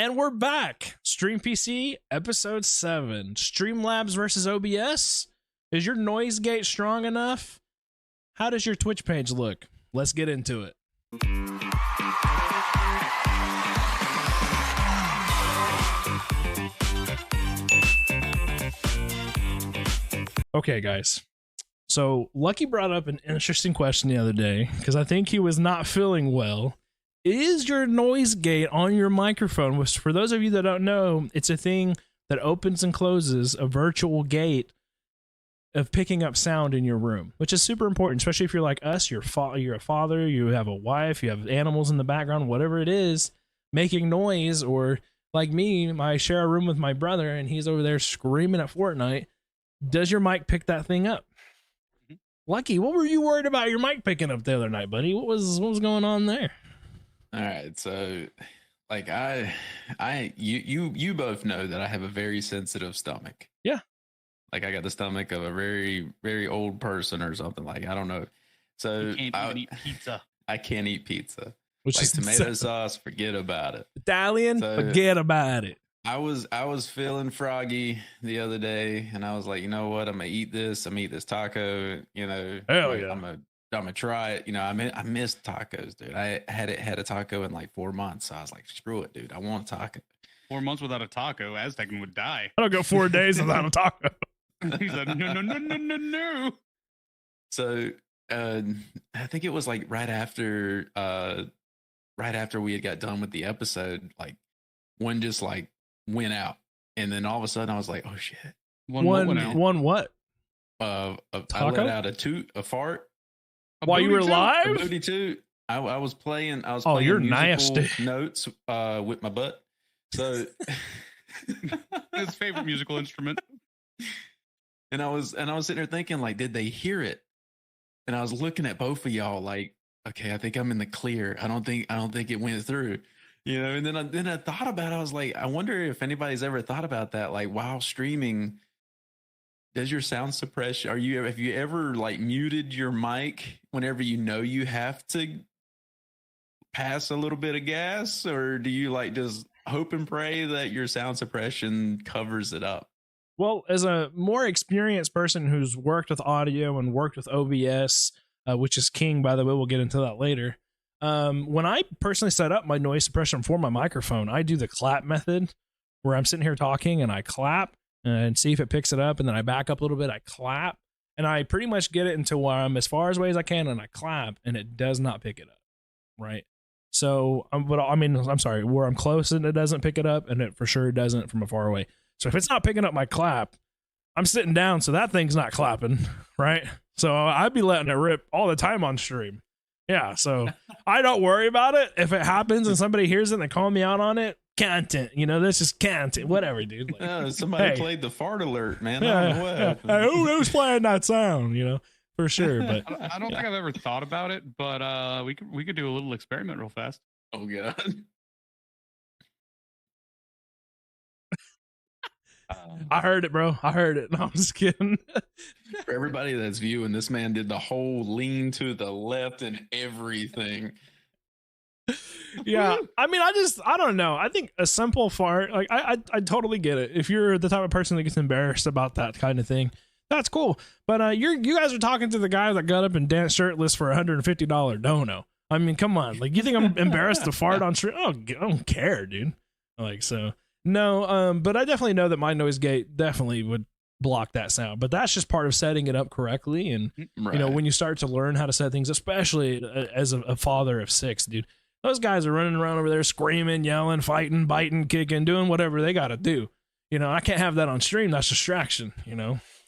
And we're back. Stream PC episode 7. Streamlabs versus OBS. Is your noise gate strong enough? How does your Twitch page look? Let's get into it. Okay, guys. So Lucky brought up an interesting question the other day because I think he was not feeling well. Is your noise gate on your microphone? Which, for those of you that don't know, it's a thing that opens and closes a virtual gate of picking up sound in your room, which is super important, especially if you're like us, you're a father, you have a wife, you have animals in the background, whatever it is, making noise, or like me, I share a room with my brother and he's over there screaming at Fortnite. Does your mic pick that thing up? Lucky, what were you worried about your mic picking up the other night, buddy? What was going on there? All right, so like you both know that I have a very sensitive stomach. Yeah. Like I got the stomach of a very, very old person or something. Like, I don't know. So you can't even eat pizza. I can't eat pizza. Which like is tomato sauce, forget about it. Italian, So, forget about it. I was feeling froggy the other day, and I was like, you know what? I'm gonna eat this. I'm gonna eat this taco. You know, Hell like, yeah. I'm gonna try it. You know, I missed tacos, dude. I had a taco in like 4 months. So I was like, screw it, dude. I want a taco. 4 months without a taco, Aztec would die. I don't go 4 days without a taco. He's like, no. So I think it was like right after we had got done with the episode, like one just like went out, and then all of a sudden I was like, oh shit. One what? I let out a fart. While you were live? A booty toot. I was playing. Oh, you're nasty. Notes with my butt. So his favorite musical instrument. And I was sitting there thinking, like, did they hear it? And I was looking at both of y'all like, okay, I think I'm in the clear. I don't think it went through. You know, and then I thought about it. I was like, I wonder if anybody's ever thought about that. Like, while streaming, does your sound suppression? Have you ever like muted your mic whenever you know you have to pass a little bit of gas, or do you like just hope and pray that your sound suppression covers it up? Well, as a more experienced person who's worked with audio and worked with OBS, which is king, by the way, we'll get into that later. When I personally set up my noise suppression for my microphone, I do the clap method where I'm sitting here talking and I clap and see if it picks it up. And then I back up a little bit, I clap, and I pretty much get it into where I'm as far away as I can, and I clap, and it does not pick it up. Right. So, I'm sorry, where I'm close and it doesn't pick it up, and it for sure doesn't from a far away. So if it's not picking up my clap, I'm sitting down, so that thing's not clapping, right? So I'd be letting it rip all the time on stream. Yeah, so I don't worry about it. If it happens and somebody hears it and they call me out on it, content, this is content, whatever, dude. Like, somebody played the fart alert, man. Yeah, I don't know what happened. Who's playing that sound, for sure. But I don't think I've ever thought about it, but we could do a little experiment real fast. Oh god. I heard it, bro. I heard it. No, I'm just kidding. For everybody that's viewing, this man did the whole lean to the left and everything. Yeah, I don't know. I think a simple fart, like I totally get it. If you're the type of person that gets embarrassed about that kind of thing, that's cool. But you guys are talking to the guy that got up and danced shirtless for $150 dono. I mean, come on. Like, you think I'm embarrassed to fart on stream? Oh, I don't care, dude. Like, so no. But I definitely know that my noise gate definitely would block that sound. But that's just part of setting it up correctly. And right. when you start to learn how to set things, especially as a father of 6, dude, those guys are running around over there screaming, yelling, fighting, biting, kicking, doing whatever they got to do. I can't have that on stream. That's distraction.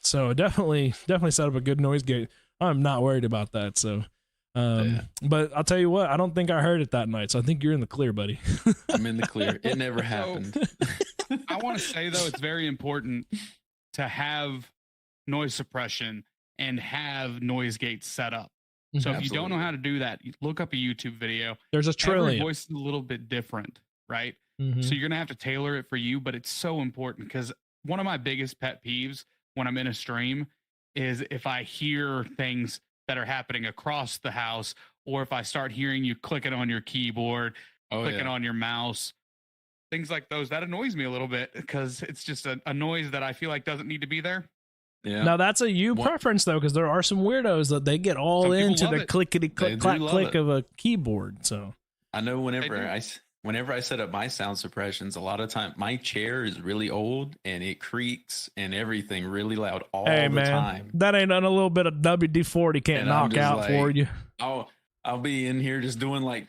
So definitely set up a good noise gate. I'm not worried about that. So. But I'll tell you what, I don't think I heard it that night, so I think you're in the clear, buddy. I'm in the clear. It never happened. I want to say, though, it's very important to have noise suppression and have noise gates set up. So if you don't know how to do that, look up a YouTube video. There's a trillion. Every voice is a little bit different, right? Mm-hmm. So you're going to have to tailor it for you, but it's so important because one of my biggest pet peeves when I'm in a stream is if I hear things that are happening across the house, or if I start hearing you clicking on your keyboard, clicking on your mouse, things like those, that annoys me a little bit because it's just a noise that I feel like doesn't need to be there. Yeah. Now that's a preference though, because there are some weirdos that they get all into the clickety click clack click of a keyboard. So I know whenever I set up my sound suppressions, a lot of time my chair is really old and it creaks and everything really loud all the time. That ain't a little bit of WD-40 can't knock out for you. I'll be in here just doing like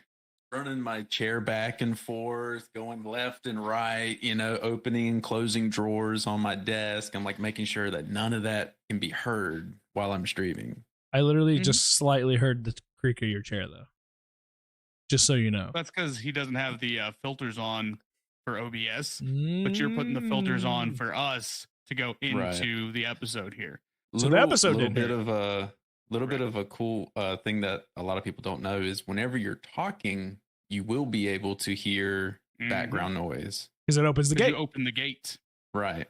running my chair back and forth, going left and right, opening and closing drawers on my desk. I'm like making sure that none of that can be heard while I'm streaming. I literally just slightly heard the creak of your chair though. Just so you know. That's because he doesn't have the filters on for OBS, but you're putting the filters on for us to go into the episode here. So the episode did bit of a little bit of a cool thing that a lot of people don't know is whenever you're talking, you will be able to hear background noise because it opens the gate. You open the gate, right?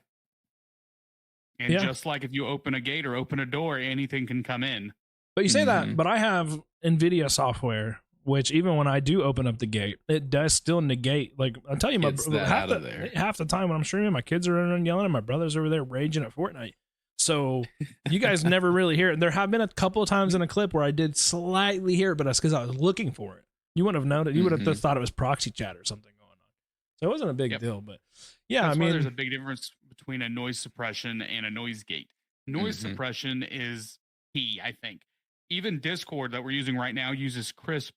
And just like if you open a gate or open a door, anything can come in. But you say that, but I have NVIDIA software, which even when I do open up the gate, it does still negate. Like I'll tell you, half the time when I'm streaming, my kids are around yelling, and my brother's over there raging at Fortnite. So you guys never really hear it. There have been a couple of times in a clip where I did slightly hear it, but that's because I was looking for it. You wouldn't have known it. You would have thought it was proxy chat or something going on. So it wasn't a big deal. But yeah, that's why there's a big difference between a noise suppression and a noise gate. Noise suppression is key, I think. Even Discord that we're using right now uses Crisp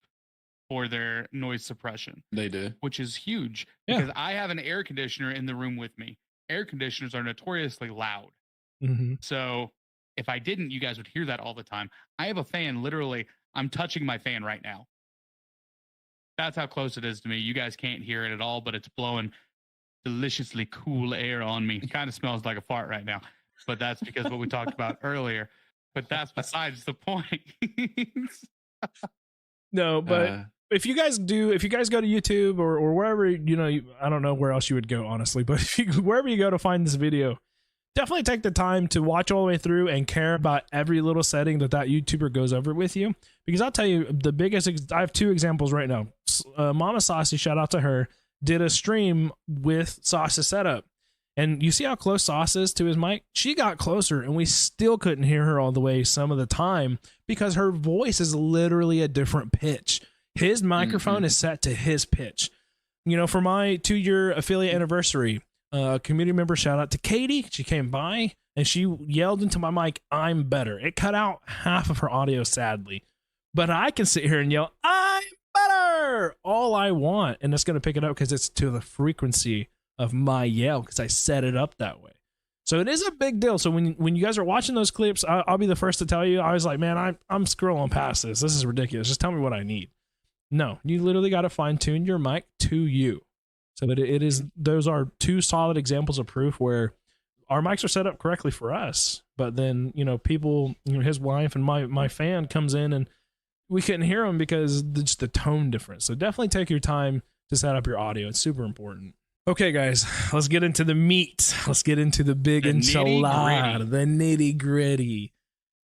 for their noise suppression. They do. Which is huge because I have an air conditioner in the room with me. Air conditioners are notoriously loud. So if I didn't, you guys would hear that all the time. I have a fan, literally, I'm touching my fan right now. That's how close it is to me. You guys can't hear it at all, but it's blowing deliciously cool air on me. It kind of smells like a fart right now, but that's because what we talked about earlier. But that's besides the point. No, but if you guys go to YouTube or wherever, I don't know where else you would go, honestly, but wherever you go to find this video, definitely take the time to watch all the way through and care about every little setting that YouTuber goes over with you. Because I'll tell you, I have two examples right now. Mama Saucy, shout out to her, did a stream with Sauce's setup. And you see how close Sauce is to his mic? She got closer and we still couldn't hear her all the way some of the time because her voice is literally a different pitch. His microphone is set to his pitch. For my 2-year affiliate anniversary, community member, shout out to Katie. She came by and she yelled into my mic, "I'm better." It cut out half of her audio, sadly. But I can sit here and yell, "I'm better," all I want. And it's going to pick it up because it's to the frequency of my yell because I set it up that way. So it is a big deal. So when you guys are watching those clips, I'll be the first to tell you, I was like, man, I'm scrolling past this. This is ridiculous. Just tell me what I need. No, you literally got to fine tune your mic to you. So that it is, those are two solid examples of proof where our mics are set up correctly for us. But then, people, his wife and my fan comes in and we couldn't hear him because just the tone difference. So definitely take your time to set up your audio. It's super important. Okay, guys, let's get into the meat. Let's get into the big enchilada, the nitty gritty.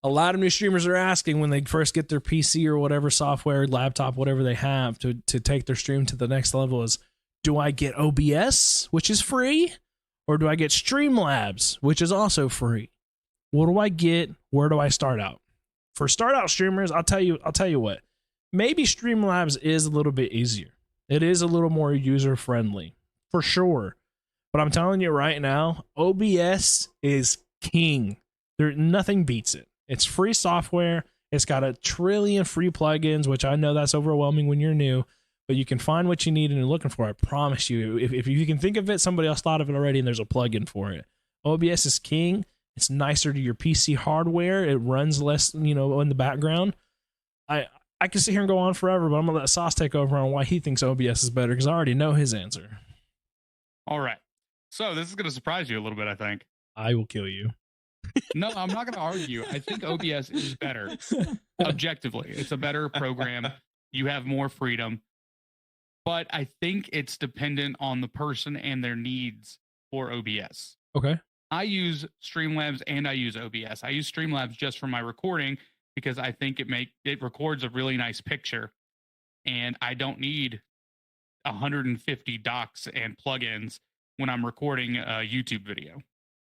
A lot of new streamers are asking when they first get their PC or whatever software, laptop, whatever they have to take their stream to the next level is, do I get OBS, which is free, or do I get Streamlabs, which is also free? What do I get? Where do I start out? For start out streamers, I'll tell you what. Maybe Streamlabs is a little bit easier. It is a little more user friendly, for sure. But I'm telling you right now, OBS is king. Nothing beats it. It's free software. It's got 1 trillion free plugins, which I know that's overwhelming when you're new, but you can find what you need and you're looking for. I promise you, if you can think of it, somebody else thought of it already and there's a plugin for it. OBS is king. It's nicer to your PC hardware. It runs less, in the background. I can sit here and go on forever, but I'm going to let Sauce take over on why he thinks OBS is better because I already know his answer. All right. So this is going to surprise you a little bit, I think. I will kill you. No, I'm not going to argue. I think OBS is better. Objectively, it's a better program. You have more freedom. But I think it's dependent on the person and their needs for OBS. Okay. I use Streamlabs and I use OBS. I use Streamlabs just for my recording because I think it records a really nice picture. And I don't need 150 docks and plugins when I'm recording a YouTube video.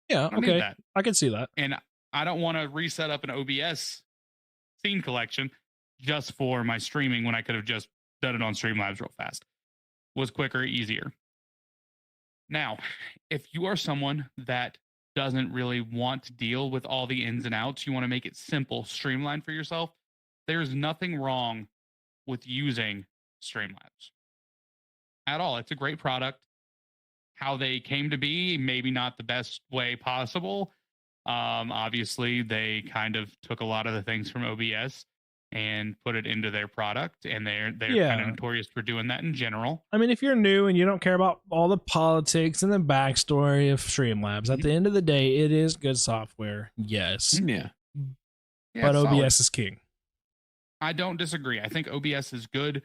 Yeah, I need that. I can see that. And I don't want to reset up an OBS scene collection just for my streaming when I could have just done it on Streamlabs real fast. Was quicker, easier. Now, if you are someone that doesn't really want to deal with all the ins and outs, you want to make it simple, streamlined for yourself, there's nothing wrong with using Streamlabs at all. It's a great product. How they came to be, maybe not the best way possible. Obviously, they kind of took a lot of the things from OBS and put it into their product, and they're kind of notorious for doing that in general. I mean, if you're new and you don't care about all the politics and the backstory of Streamlabs, at the end of the day, it is good software. Yes. Yeah. But OBS is king. I don't disagree. I think OBS is good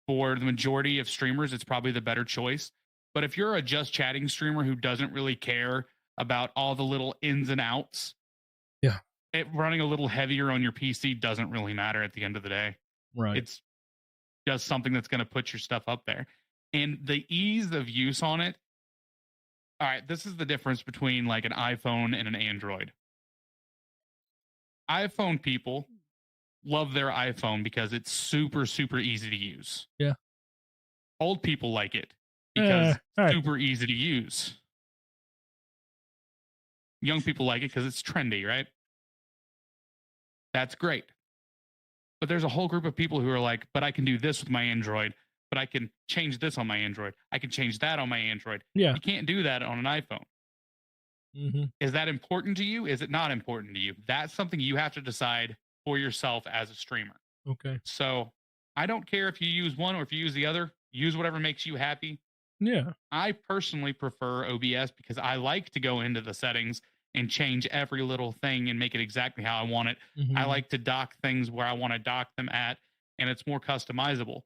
for the majority of streamers. It's probably the better choice. But if you're a just chatting streamer who doesn't really care about all the little ins and outs, running a little heavier on your PC doesn't really matter at the end of the day. Right. It's just something that's going to put your stuff up there. And the ease of use on it. All right, this is the difference between like an iPhone and an Android. iPhone people love their iPhone because it's super, super easy to use. Yeah. Old people like it because it's super easy to use. Young people like it because it's trendy, right? That's great. But there's a whole group of people who are like, but I can do this with my Android, but I can change this on my Android. I can change that on my Android. Yeah. You can't do that on an iPhone. Mm-hmm. Is that important to you? Is it not important to you? That's something you have to decide for yourself as a streamer. Okay. So I don't care if you use one or if you use the other. Use whatever makes you happy. Yeah. I personally prefer OBS because I like to go into the settings and change every little thing and make it exactly how I want it. Mm-hmm. I like to dock things where I want to dock them at, and it's more customizable.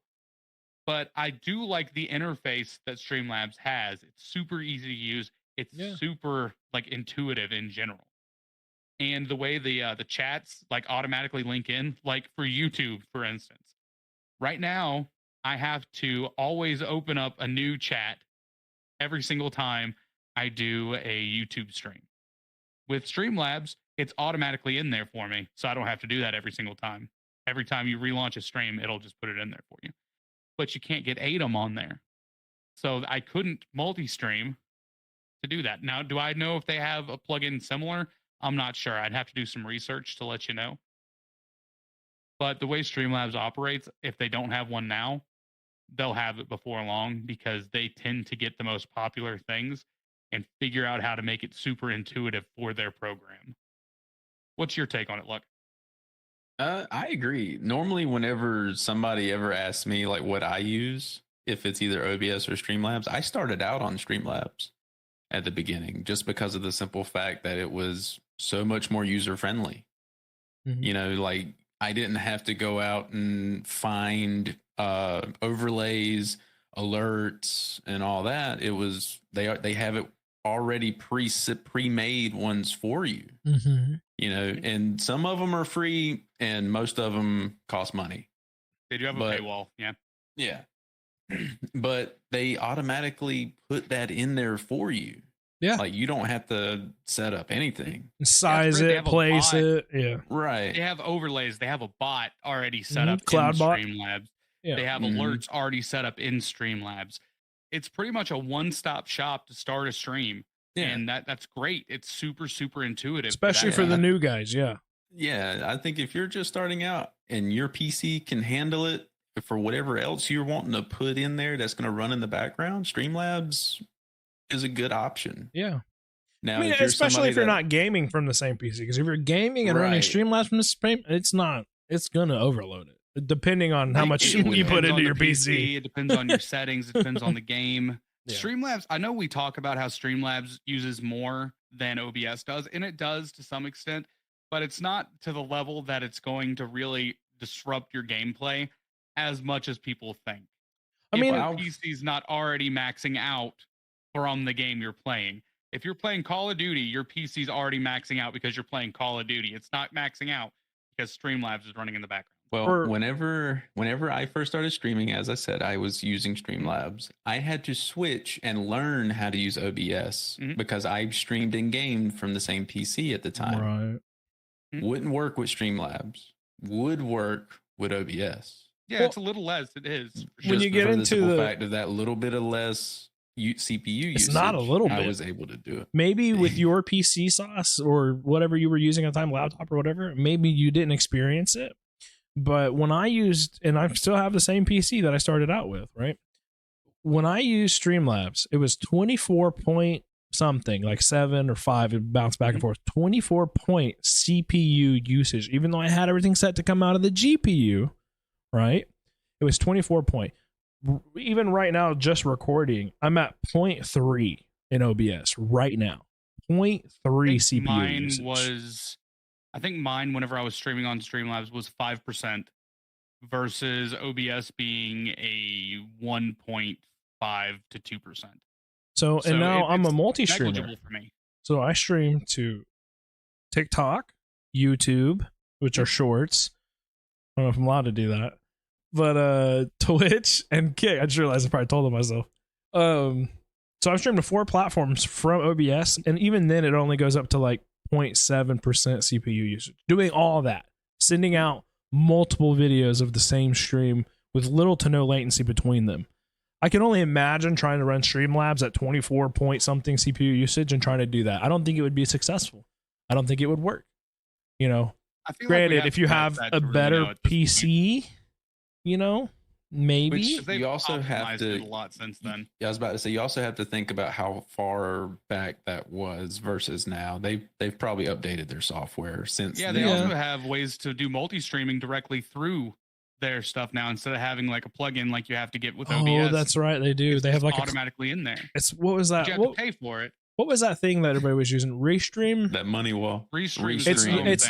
But I do like the interface that Streamlabs has. It's super easy to use. It's super like intuitive in general. And the way the chats like automatically link in, like for YouTube, for instance. Right now, I have to always open up a new chat every single time I do a YouTube stream. With Streamlabs, it's automatically in there for me, so I don't have to do that every single time. Every time you relaunch a stream, it'll just put it in there for you. But you can't get ATEM on there. So I couldn't multi-stream to do that. Now, do I know if they have a plugin similar? I'm not sure. I'd have to do some research to let you know. But the way Streamlabs operates, if they don't have one now, they'll have it before long because they tend to get the most popular things and figure out how to make it super intuitive for their program. What's your take on it, Luck? I agree. Normally, whenever somebody ever asks me like what I use, if it's either OBS or Streamlabs, I started out on Streamlabs at the beginning just because of the simple fact that it was so much more user friendly. Mm-hmm. You know, like I didn't have to go out and find overlays, alerts, and all that. It was they have it already pre-made ones for you. Mm-hmm. You know, and some of them are free and most of them cost money. They do have a paywall. Yeah. But they automatically put that in there for you. Yeah. Like you don't have to set up anything. Size it, place it. Yeah. Right. They have overlays. They have a bot already set up Cloud in bot. Streamlabs. Yeah. They have alerts already set up in Streamlabs. It's pretty much a one-stop shop to start a stream. Yeah. And that's great. It's super, super intuitive. Especially for the new guys. Yeah. Yeah. I think if you're just starting out and your PC can handle it for whatever else you're wanting to put in there that's going to run in the background, Streamlabs is a good option. Yeah. Now, I mean, especially if you're not gaming from the same PC, because if you're gaming and running Streamlabs from the same, it's going to overload it, depending on how much you put into your PC. It depends on your settings. It depends on the game. Yeah. Streamlabs, I know we talk about how Streamlabs uses more than OBS does, and it does to some extent, but it's not to the level that it's going to really disrupt your gameplay as much as people think. I mean, your PC's not already maxing out from the game you're playing. If you're playing Call of Duty, your PC's already maxing out because you're playing Call of Duty. It's not maxing out because Streamlabs is running in the background. Well, whenever I first started streaming, as I said, I was using Streamlabs. I had to switch and learn how to use OBS because I streamed in game from the same PC at the time. Right. Wouldn't work with Streamlabs. Would work with OBS. Yeah, well, it's a little less. It is. When you get into the fact of that little bit of less CPU usage, it's not a little bit. I was able to do it. Maybe with your PC sauce or whatever you were using at the time, laptop or whatever, maybe you didn't experience it. But when I used, and I still have the same PC that I started out with, right? When I used Streamlabs, it was 24 point something, like 7 or 5, it bounced back and forth. 24 point CPU usage, even though I had everything set to come out of the GPU, right? It was 24 point. Even right now, just recording, I'm at 0.3 in OBS right now. 0.3 CPU usage. I think mine, whenever I was streaming on Streamlabs, was 5% versus OBS being a 1.5 to 2%. So and now I'm a multi-streamer. Negligible for me. So I stream to TikTok, YouTube, which are shorts. I don't know if I'm allowed to do that. But Twitch and Kick. I just realized I probably told them myself. So I've streamed to 4 platforms from OBS, and even then it only goes up to like 0.7% CPU usage. Doing all that, sending out multiple videos of the same stream with little to no latency between them. I can only imagine trying to run Streamlabs at 24 point something CPU usage and trying to do that. I don't think it would be successful. I don't think it would work. You know, granted, if you have a better PC, you know, maybe. You also have to a lot since then. Yeah, I was about to say you also have to think about how far back that was versus now. They've probably updated their software since. Yeah, they also have ways to do multi-streaming directly through their stuff now instead of having like a plugin like you have to get with OBS. Oh, that's right, they do. They have like automatically in there. It's what was that? You have to pay for it. What was that thing that everybody was using? Restream? That money wall. Restream. It's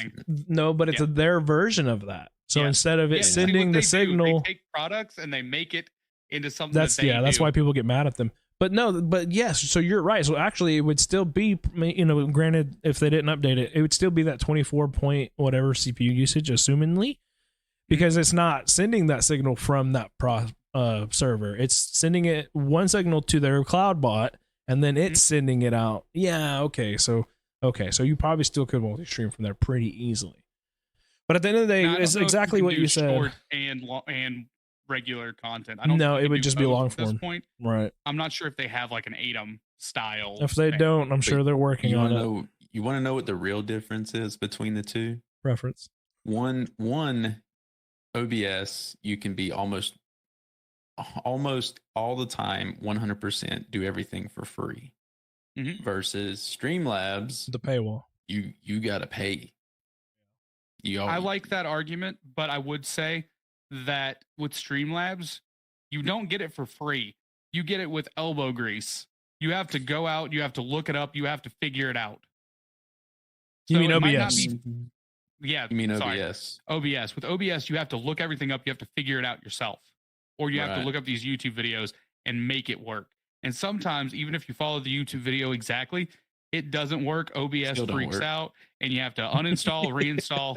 no, but it's their version of that. So instead of it sending the signal, they take products and they make it into something. That's why people get mad at them. But yes, so you're right. So actually, it would still be, you know, granted, if they didn't update it, it would still be that 24 point whatever CPU usage, assumingly, because it's not sending that signal from that server. It's sending it one signal to their cloud bot, and then it's sending it out. Yeah, okay, so you probably still could multi-stream from there pretty easily. But at the end of the day, it's exactly what you said. Short and regular content. I don't know. It would just be long form. At this point. Right. I'm not sure if they have like an ATOM style. If they don't, I'm sure they're working on it. You want to know what the real difference is between the two? Preference. One OBS, you can be almost all the time 100% do everything for free. Versus Streamlabs, the paywall. You got to pay. I like that argument, but I would say that with Streamlabs, you don't get it for free. You get it with elbow grease. You have to go out, you have to look it up, you have to figure it out. You mean OBS? Yeah, you mean OBS. OBS. With OBS, you have to look everything up, you have to figure it out yourself. Or you have to look up these YouTube videos and make it work. And sometimes, even if you follow the YouTube video exactly, it doesn't work. OBS freaks out, and you have to uninstall, reinstall,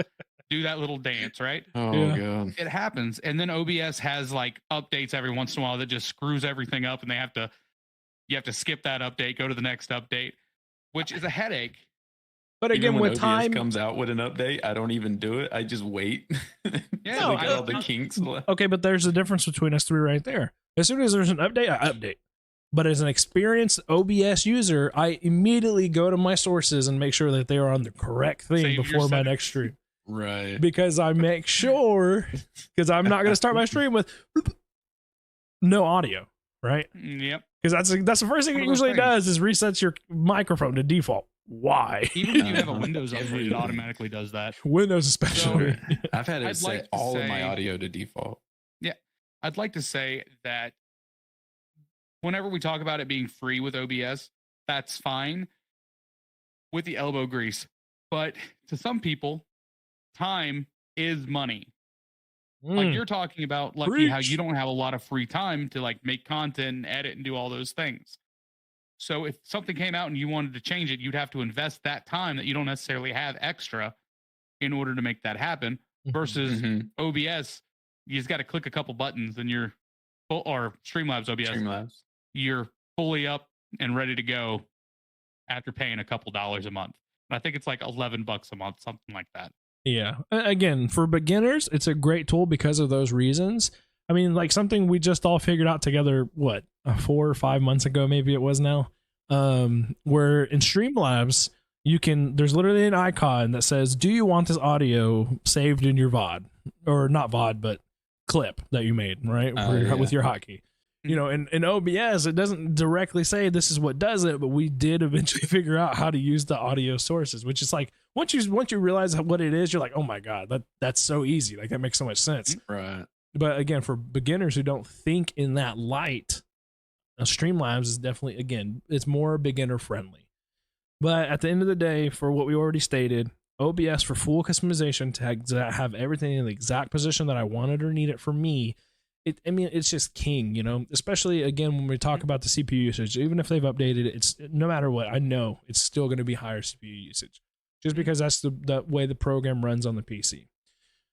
do that little dance, right? Oh, God. It happens. And then OBS has like updates every once in a while that just screws everything up, and you have to skip that update, go to the next update, which is a headache. But again, when with OBS time comes out with an update, I don't even do it. I just wait. Yeah, I get all the kinks. Okay, but there's a difference between us three right there. As soon as there's an update, I update. But as an experienced OBS user, I immediately go to my sources and make sure that they are on the correct thing before my next stream. Right. Because I make sure, because I'm not going to start my stream with no audio, right? Yep. Because that's the first thing it usually does is resets your microphone to default. Why? Even if you have a Windows update, it automatically does that. Windows especially. So, I've had it set all of my audio to default. Yeah. I'd like to say that whenever we talk about it being free with OBS, that's fine with the elbow grease. But to some people, time is money. Like you're talking about, like how you don't have a lot of free time to like make content and edit and do all those things. So if something came out and you wanted to change it, you'd have to invest that time that you don't necessarily have extra in order to make that happen. versus OBS. You just got to click a couple buttons and you're full, or Streamlabs OBS. Streamlabs. You're fully up and ready to go after paying a couple dollars a month. And I think it's like $11 a month, something like that. Yeah. Again, for beginners, it's a great tool because of those reasons. I mean, like something we just all figured out together, 4 or 5 months ago, maybe it was now, where in Streamlabs, there's literally an icon that says, do you want this audio saved in your VOD? Or not VOD, but clip that you made, right? With your hotkey. You know, in OBS, it doesn't directly say this is what does it, but we did eventually figure out how to use the audio sources, which is like, once you realize what it is, you're like, oh my God, that's so easy. Like that makes so much sense. Right. But again, for beginners who don't think in that light, Streamlabs is definitely, again, it's more beginner friendly. But at the end of the day, for what we already stated, OBS for full customization to have everything in the exact position that I wanted or need it for me, it's just king, you know, especially again, when we talk about the CPU usage, even if they've updated it, it's no matter what, I know it's still going to be higher CPU usage just because that's the way the program runs on the PC.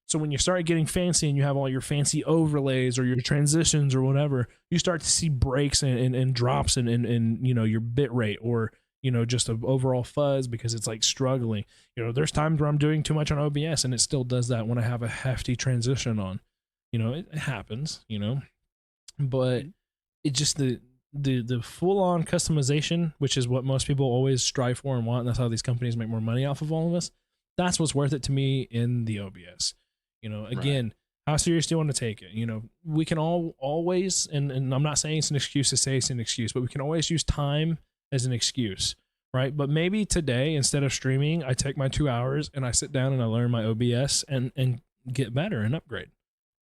So when you start getting fancy and you have all your fancy overlays or your transitions or whatever, you start to see breaks and drops in you know, your bit rate or, you know, just an overall fuzz because it's like struggling. You know, there's times where I'm doing too much on OBS and it still does that when I have a hefty transition on. You know, it happens, you know, but it just the full on customization, which is what most people always strive for and want. And that's how these companies make more money off of all of us. That's what's worth it to me in the OBS. You know, again, how serious do you want to take it? You know, we can always, and I'm not saying it's an excuse to say it's an excuse, but we can always use time as an excuse, right? But maybe today, instead of streaming, I take my 2 hours and I sit down and I learn my OBS and get better and upgrade.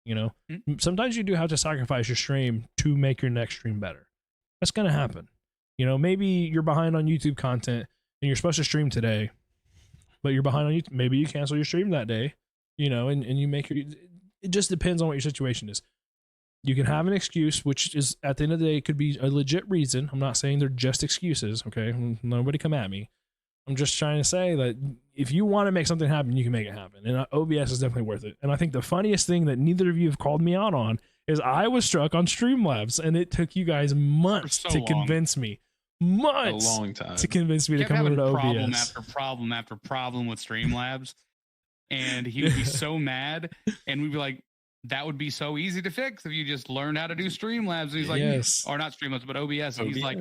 You know, sometimes you do have to sacrifice your stream to make your next stream better. That's going to happen. You know, maybe you're behind on YouTube content and you're supposed to stream today, but you're behind on YouTube. Maybe you cancel your stream that day, you know, and you make it just depends on what your situation is. You can have an excuse, which is at the end of the day, it could be a legit reason. I'm not saying they're just excuses. Okay. Nobody come at me. I'm just trying to say that if you want to make something happen, you can make it happen. And OBS is definitely worth it. And I think the funniest thing that neither of you have called me out on is I was struck on Streamlabs, and it took you guys months to convince me. Months. A long time. To convince me to come over to OBS. Problem after problem after problem with Streamlabs. And he would be so mad. And we'd be like, that would be so easy to fix if you just learned how to do Streamlabs. And he's like, or not Streamlabs, but OBS. And he's like,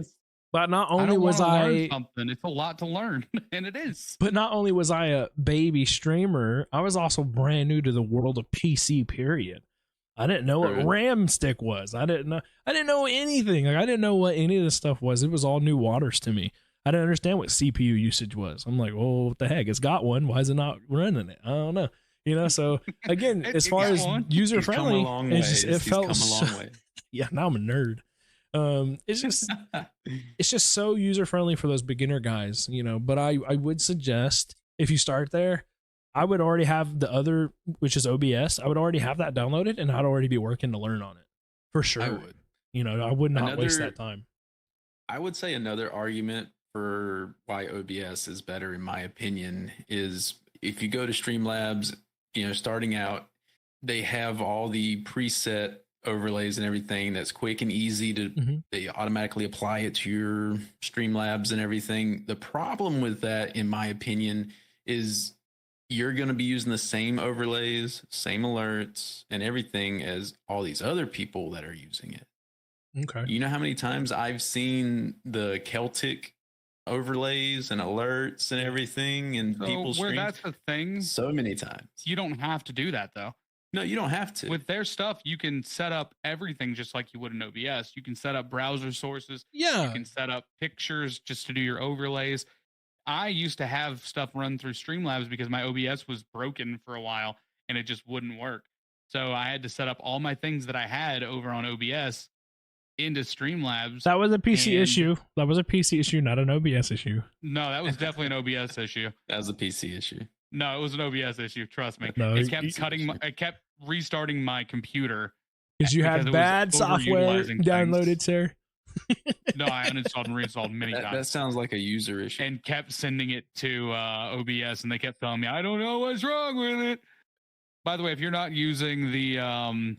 but not only was I something, it's a lot to learn, and it is. But not only was I a baby streamer, I was also brand new to the world of PC. Period. I didn't know what RAM stick was. I didn't know anything. Like I didn't know what any of this stuff was. It was all new waters to me. I didn't understand what CPU usage was. I'm like, well, what the heck? It's got one. Why is it not running it? I don't know. You know. So again, as far as user friendly, it felt so, yeah. Now I'm a nerd. It's just so user friendly for those beginner guys, you know. But I would suggest if you start there, I would already have the other, which is OBS. I would already have that downloaded, and I'd already be working to learn on it for sure. I would. You know, I would not waste that time. I would say another argument for why OBS is better, in my opinion, is if you go to Streamlabs, you know, starting out, they have all the preset overlays and everything that's quick and easy to they automatically apply it to your Streamlabs and everything. The problem with that, in my opinion, is you're going to be using the same overlays, same alerts and everything as all these other people that are using it. Okay. You know how many times I've seen the Celtic overlays and alerts and everything and people's streams? That's the thing. So many times. You don't have to do that though. No, you don't have to. With their stuff, you can set up everything just like you would in OBS. You can set up browser sources. Yeah. You can set up pictures just to do your overlays. I used to have stuff run through Streamlabs because my OBS was broken for a while and it just wouldn't work. So I had to set up all my things that I had over on OBS into Streamlabs. That was a PC issue. That was a PC issue, not an OBS issue. No, that was definitely an OBS issue. That was a PC issue. No, it was an OBS issue. Trust me. No, it kept restarting my computer because you had bad software downloaded, sir. No, I uninstalled and reinstalled many times. That sounds like a user issue. And kept sending it to OBS, and they kept telling me, "I don't know what's wrong with it." By the way, if you're not using the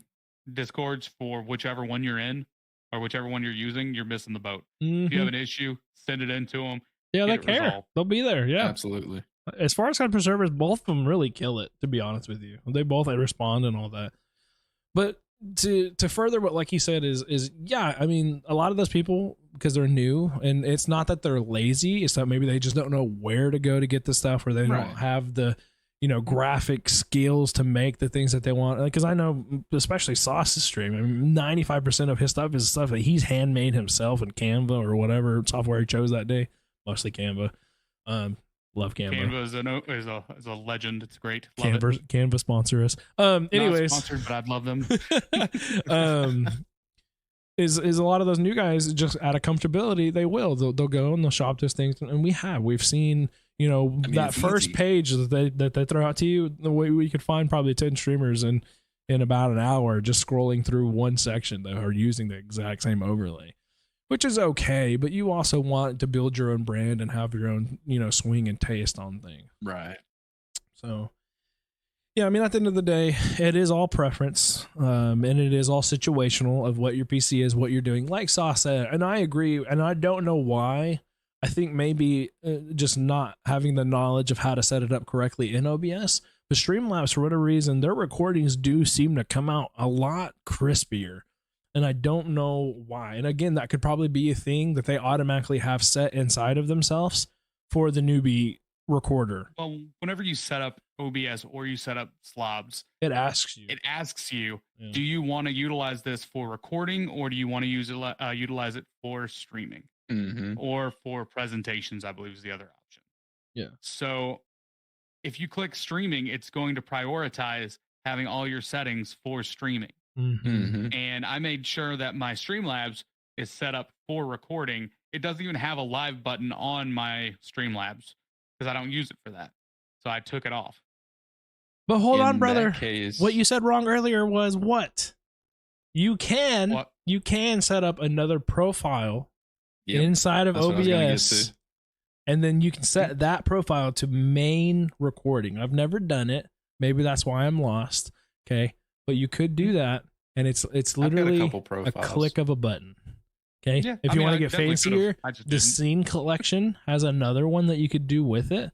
Discords for whichever one you're in or whichever one you're using, you're missing the boat. If you have an issue, send it in to them. Yeah, they care. Resolved. They'll be there. Yeah, absolutely. As far as content servers, both of them really kill it, to be honest with you. They both respond and all that. But to further what, like you said, is yeah, I mean, a lot of those people, because they're new, and it's not that they're lazy, it's that maybe they just don't know where to go to get the stuff, or they don't have the, graphic skills to make the things that they want. Because I know, especially Sauce's stream, I mean, 95% of his stuff is stuff that he's handmade himself in Canva or whatever software he chose that day. Mostly Canva. Love Canva. Canva is a legend. It's great. Love Canva sponsor us. Anyways, not sponsored, but I'd love them. Is a lot of those new guys just out of comfortability? They'll go and they'll shop those things, and we've seen that first page that they throw out to you. The way we could find probably 10 streamers in about an hour just scrolling through one section that are using the exact same overlay. Which is okay, but you also want to build your own brand and have your own, swing and taste on things. Right. So, yeah, I mean, at the end of the day, it is all preference, and it is all situational of what your PC is, what you're doing. Like Sauce said, and I agree, and I don't know why. I think maybe just not having the knowledge of how to set it up correctly in OBS. But Streamlabs, for whatever reason, their recordings do seem to come out a lot crispier. And I don't know why. And again, that could probably be a thing that they automatically have set inside of themselves for the newbie recorder. Well, whenever you set up OBS or you set up Slobs, it asks you, do you want to utilize this for recording, or do you want to utilize it for streaming or for presentations? I believe is the other option. Yeah. So if you click streaming, it's going to prioritize having all your settings for streaming. And I made sure that my Streamlabs is set up for recording. It doesn't even have a live button on my Streamlabs because I don't use it for that. So I took it off. But hold on, brother. What you said wrong earlier was what? You can set up another profile inside of OBS, and then you can set that profile to main recording. I've never done it. Maybe that's why I'm lost. Okay. But you could do that, and it's literally a click of a button. Okay, yeah, if you want to get fancier, the scene collection has another one that you could do with it,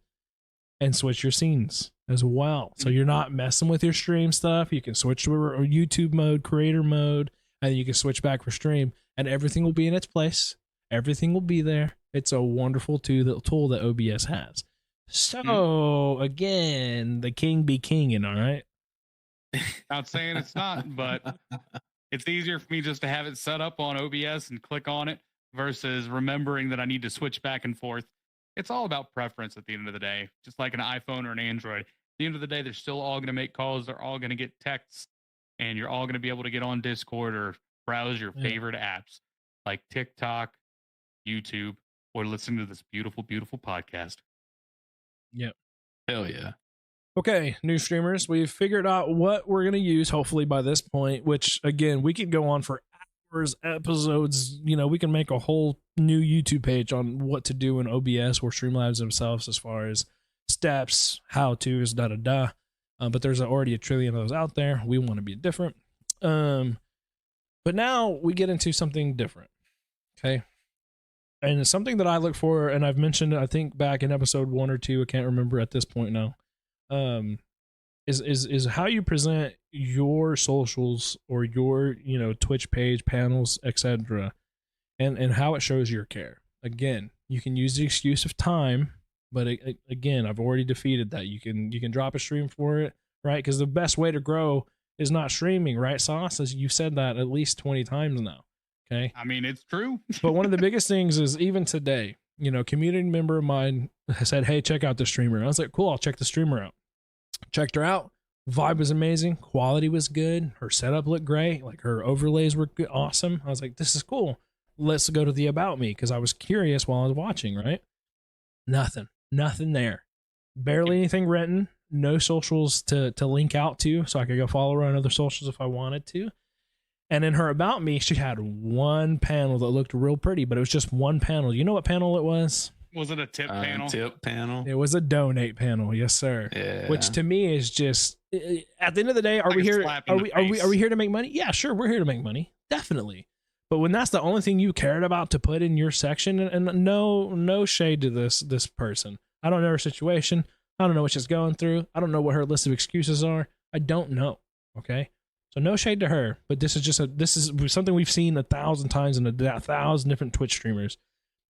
and switch your scenes as well. So you're not messing with your stream stuff. You can switch to a YouTube mode, creator mode, and you can switch back for stream, and everything will be in its place. Everything will be there. It's a wonderful tool that OBS has. So again, the king be kinging. All right. Not saying it's not, but it's easier for me just to have it set up on OBS and click on it versus remembering that I need to switch back and forth. It's all about preference at the end of the day, just like an iPhone or an Android. At the end of the day, they're still all going to make calls. They're all going to get texts, and you're all going to be able to get on Discord or browse your favorite apps like TikTok, YouTube, or listen to this beautiful, beautiful podcast. Yep. Hell yeah. Okay, new streamers, we've figured out what we're going to use, hopefully by this point, which, again, we could go on for hours, episodes. We can make a whole new YouTube page on what to do in OBS or Streamlabs themselves as far as steps, how-tos, da-da-da. But there's already a trillion of those out there. We want to be different. But now we get into something different, okay? And it's something that I look for, and I've mentioned, I think, back in episode 1 or 2, I can't remember at this point now. Is how you present your socials or your Twitch page, panels, etc., and how it shows your care. Again, you can use the excuse of time, but again, I've already defeated that. You can drop a stream for it, right? Because the best way to grow is not streaming, right, Sauce? As you've said that at least 20 times now. Okay, I mean, it's true. But one of the biggest things is even today, community member of mine said, "Hey, check out the streamer." I was like, "Cool, I'll check the streamer out." Checked her out. Vibe was amazing. Quality was good. Her setup looked great. Like her overlays were good, awesome. I was like, this is cool. Let's go to the about me because I was curious while I was watching, right? Nothing there. Barely anything written. No socials to link out to so I could go follow her on other socials if I wanted to. And in her about me, she had one panel that looked real pretty, but it was just one panel. You know what panel it was? Was it a tip panel? Tip panel. It was a donate panel, yes, sir. Yeah. Which to me is just at the end of the day, are Like we a here? slap in the Are we face. here to make money? Yeah, sure, we're here to make money, definitely. But when that's the only thing you cared about to put in your section, and no shade to this person, I don't know her situation. I don't know what she's going through. I don't know what her list of excuses are. I don't know. Okay, so no shade to her, but this is something we've seen 1,000 times in 1,000 different Twitch streamers.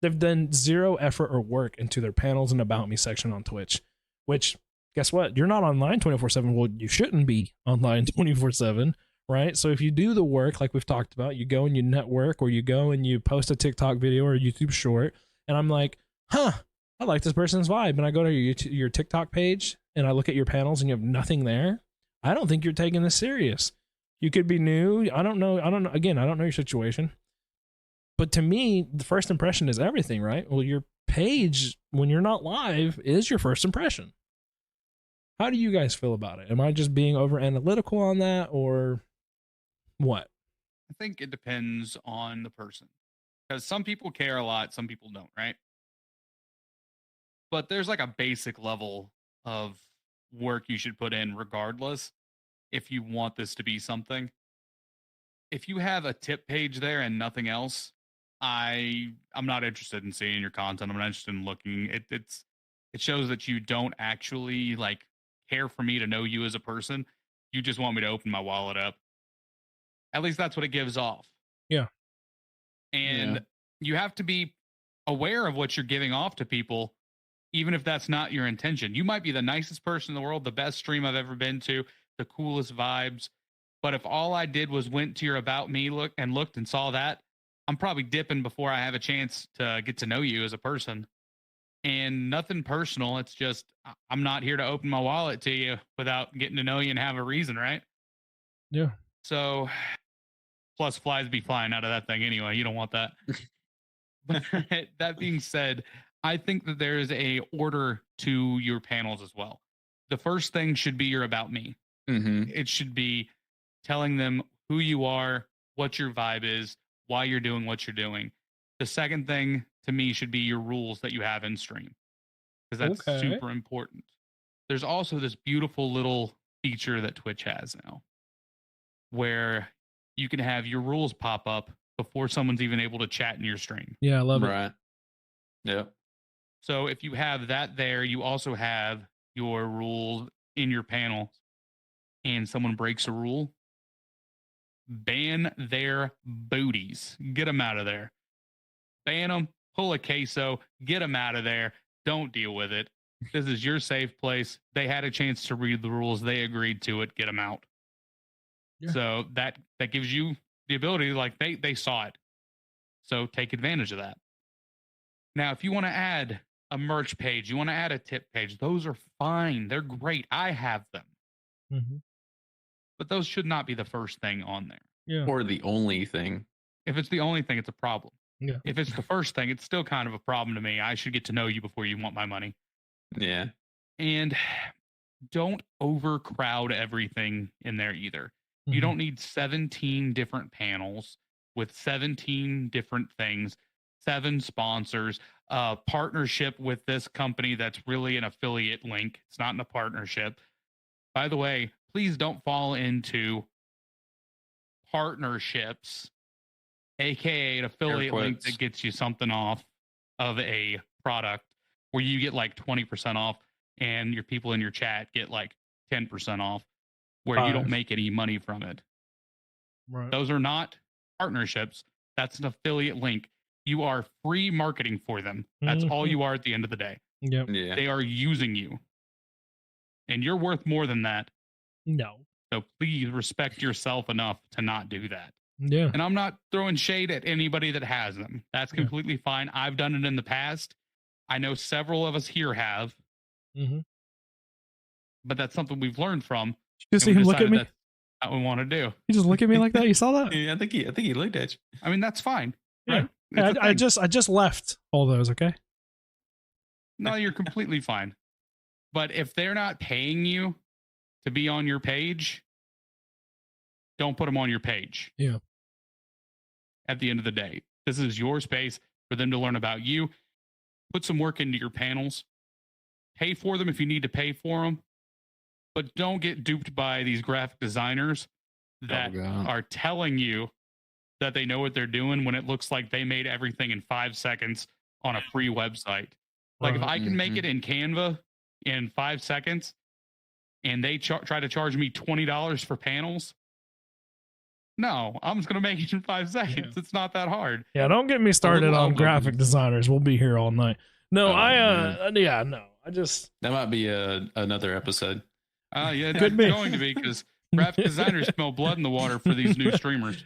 They've done zero effort or work into their panels and about me section on Twitch, which guess what? You're not online 24/7. Well, you shouldn't be online 24/7, right? So if you do the work, like we've talked about, you go and you network, or you go and you post a TikTok video or a YouTube short, and I'm like, I like this person's vibe. And I go to your TikTok page and I look at your panels and you have nothing there. I don't think you're taking this serious. You could be new. I don't know. Again, I don't know your situation. But to me, the first impression is everything, right? Well, your page, when you're not live, is your first impression. How do you guys feel about it? Am I just being over analytical on that, or what? I think it depends on the person, because some people care a lot, some people don't, right? But there's like a basic level of work you should put in regardless if you want this to be something. If you have a tip page there and nothing else, I'm not interested in seeing your content. I'm not interested in looking. It shows that you don't actually like care for me to know you as a person. You just want me to open my wallet up. At least that's what it gives off. Yeah. And you have to be aware of what you're giving off to people, even if that's not your intention. You might be the nicest person in the world, the best stream I've ever been to, the coolest vibes. But if all I did was went to your About Me looked and saw that, I'm probably dipping before I have a chance to get to know you as a person. And nothing personal. It's just, I'm not here to open my wallet to you without getting to know you and have a reason, right? Yeah. So, plus flies be flying out of that thing anyway. You don't want that. But that being said, I think that there is a order to your panels as well. The first thing should be your About Me. Mm-hmm. It should be telling them who you are, what your vibe is, why you're doing what you're doing. The second thing to me should be your rules that you have in stream, because that's super important. There's also this beautiful little feature that Twitch has now where you can have your rules pop up before someone's even able to chat in your stream. Yeah, I love it. Right. Yeah. So if you have that there, you also have your rules in your panel, and someone breaks a rule, ban their booties. Get them out of there. Ban them, pull a queso, get them out of there. Don't deal with it. This is your safe place. They had a chance to read the rules. They agreed to it. Get them out. Yeah. So that gives you the ability, like they saw it. So take advantage of that. Now, if you want to add a merch page, you want to add a tip page, those are fine. They're great. I have them. Mm-hmm. But those should not be the first thing on there. Yeah. Or the only thing. If it's the only thing, it's a problem. Yeah. If it's the first thing, it's still kind of a problem to me. I should get to know you before you want my money. Yeah. And don't overcrowd everything in there either. Mm-hmm. You don't need 17 different panels with 17 different things, 7 sponsors, partnership with this company that's really an affiliate link. It's not in a partnership. By the way, please don't fall into partnerships, aka an affiliate link that gets you something off of a product where you get like 20% off and your people in your chat get like 10% off, where you don't make any money from it. Right. Those are not partnerships. That's an affiliate link. You are free marketing for them. That's all you are at the end of the day. Yep. Yeah. They are using you. And you're worth more than that. No. So please respect yourself enough to not do that. Yeah. And I'm not throwing shade at anybody that has them. That's completely fine. I've done it in the past. I know several of us here have. Mm-hmm. But that's something we've learned from. You see him look at me? That's what we want to do. You just look at me like that? You saw that? Yeah, I think he looked at you. I mean, that's fine. Yeah. Right? I just left all those, okay? No, you're completely fine. But if they're not paying you to be on your page, don't put them on your page. Yeah. At the end of the day, this is your space for them to learn about you. put some work into your panels, pay for them if you need to pay for them, but don't get duped by these graphic designers that are telling you that they know what they're doing when it looks like they made everything in 5 seconds on a free website. Like if I can make it in Canva in 5 seconds and they try to charge me $20 for panels, no, I'm just going to make it in 5 seconds. Yeah. It's not that hard. Yeah, don't get me started on graphic designers. We'll be here all night. No, I just... That might be another episode. Yeah, it's going to be, because graphic designers smell blood in the water for these new streamers.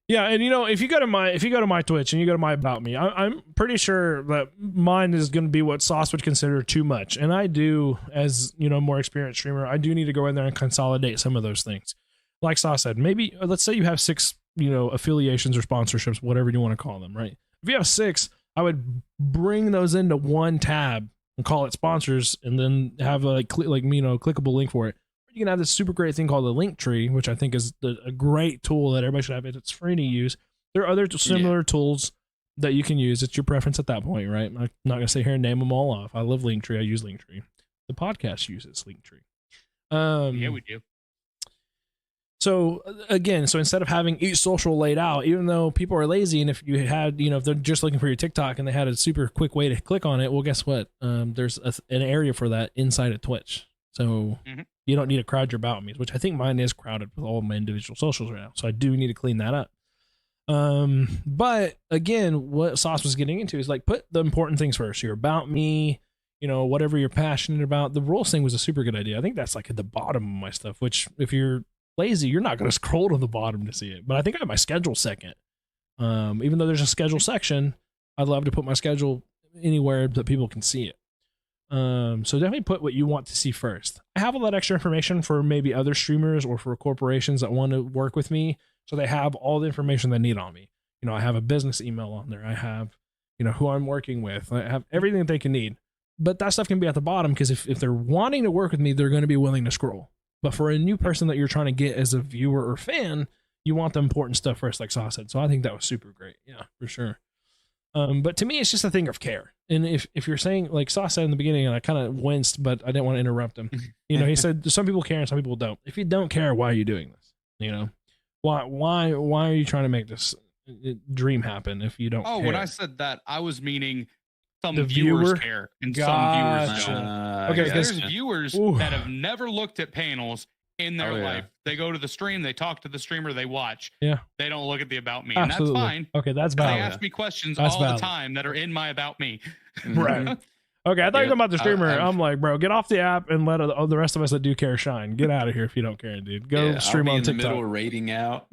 Yeah, and if you go to my Twitch and you go to my About Me, I'm pretty sure that mine is going to be what Sauce would consider too much. And I do, as more experienced streamer, I do need to go in there and consolidate some of those things. Like Sauce said, maybe let's say you have 6, affiliations or sponsorships, whatever you want to call them, right? If you have 6, I would bring those into one tab and call it sponsors, and then have a clickable link for it. You can have this super great thing called the link tree, which I think is a great tool that everybody should have. It's free to use. There are other similar tools that you can use. It's your preference at that point, right? I'm not going to sit here and name them all off. I love Linktree. I use Linktree. The podcast uses Linktree. Yeah, we do. So again, instead of having each social laid out, even though people are lazy, and if you had, if they're just looking for your TikTok and they had a super quick way to click on it, well, guess what? There's an area for that inside of Twitch. So you don't need to crowd your About Me's, which I think mine is crowded with all of my individual socials right now. So I do need to clean that up. But again, what Sauce was getting into is put the important things first. Your About Me, whatever you're passionate about. The rules thing was a super good idea. I think that's at the bottom of my stuff, which if you're lazy, you're not going to scroll to the bottom to see it. But I think I have my schedule second. Even though there's a schedule section, I'd love to put my schedule anywhere that people can see it. So definitely put what you want to see first. I have all that extra information for maybe other streamers or for corporations that want to work with me, so they have all the information they need on me. I have a business email on there. I have, who I'm working with. I have everything that they can need. But that stuff can be at the bottom, because if they're wanting to work with me, they're going to be willing to scroll. But for a new person that you're trying to get as a viewer or fan, you want the important stuff first, like Sauce said. So I think that was super great. Yeah, for sure. But to me, it's just a thing of care. And if you're saying, like Sauce said in the beginning, and I kind of winced, but I didn't want to interrupt him. He said some people care and some people don't. If you don't care, why are you doing this? Why are you trying to make this dream happen if you don't care? When I said that, I was meaning some viewers care and some viewers don't. Okay, there's viewers that have never looked at panels in their life. They go to the stream, they talk to the streamer, they watch. Yeah. They don't look at the About Me. Absolutely. And that's fine. Okay, that's valid. They ask me questions all the time that are in my About Me. Right. Okay, I thought you were talking about the streamer. I'm like, bro, get off the app and let the rest of us that do care shine. Get out of here if you don't care, dude. Go stream on TikTok. I'll